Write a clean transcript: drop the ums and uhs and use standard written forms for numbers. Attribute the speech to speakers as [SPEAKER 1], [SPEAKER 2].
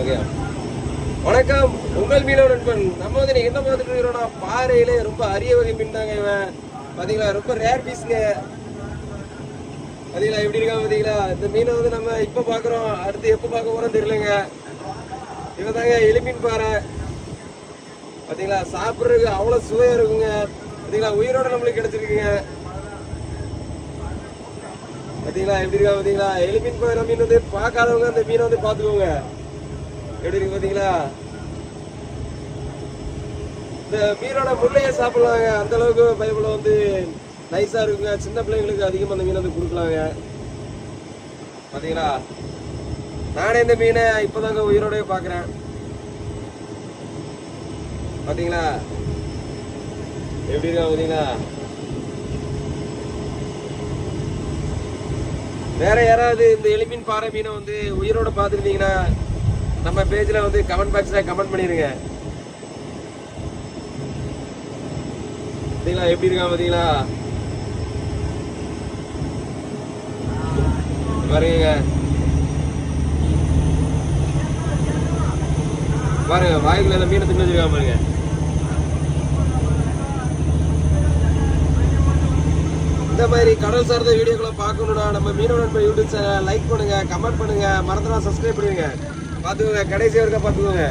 [SPEAKER 1] Okay, வணக்கம். உங்கள் மீனவ நண்பன். நம்ம வந்து நீங்க என்ன பார்த்துட்டு இருக்கிறோம்னா, பாறையிலே ரொம்ப அரிய வகை மீன் தாங்க இவன். பாத்தீங்களா, ரொம்ப ரேர் பீஸ்ங்க. பாத்தீங்களா எப்படி இருக்கா பாத்தீங்களா? இந்த மீனை வந்து நம்ம இப்ப பாக்குறோம், அடுத்து எப்ப பார்க்க போறோம் தெரியலங்க. இவன் தாங்க எலிமீன் பாறை. பாத்தீங்களா, சாப்பிட்றதுக்கு அவ்வளவு சுவையா இருக்குங்க. பாத்தீங்களா, உயிரோட நம்மளுக்கு கிடைச்சிருக்குங்க. பாத்தீங்களா எப்படி இருக்கா பாத்தீங்களா? எலிமீன் பாறை மீன் வந்து பார்க்காதவங்க அந்த மீனை வந்து பாத்துக்கோங்க. எப்படி இருக்கு பாத்தீங்களா? இந்த மீனோட முள்ளைய சாப்பிடலாங்க. அந்த அளவுக்கு பைபிள் வந்து நைஸா இருக்குங்க. சின்ன பிள்ளைங்களுக்கு அதிகமா அந்த மீன் வந்து கொடுக்கலாங்க. பாத்தீங்களா, நானே இந்த மீனை இப்பதாங்க உயிரோட பாக்குறேன். பாத்தீங்களா எப்படி இருக்கா பாத்தீங்களா? வேற யாராவது இந்த எலிமீன் பாறை மீனை வந்து உயிரோட பாத்துருந்தீங்கன்னா நம்ம பேஜ்ல வந்து கமெண்ட் பாக்ஸ்ல கமெண்ட் பண்ணிருங்க. பாத்தீங்களா எப்படி இருக்கா பாத்தீங்களா? பாருங்க பாருங்க, வாய்க்குள்ள மீனை தின்னு வச்சிருக்காம பாருங்க. இந்த மாதிரி கடல் சார்ந்த வீடியோக்களை பார்க்கணும்னா நம்ம மீனவ நண்பர் யூடியூப் சேனல் லைக் பண்ணுங்க, கமெண்ட் பண்ணுங்க, மறந்துடா சப்ஸ்கிரைப் பண்ணுங்க. பார்த்துக்கோங்க, கடைசி வரைக்கும் பார்த்துக்கோங்க.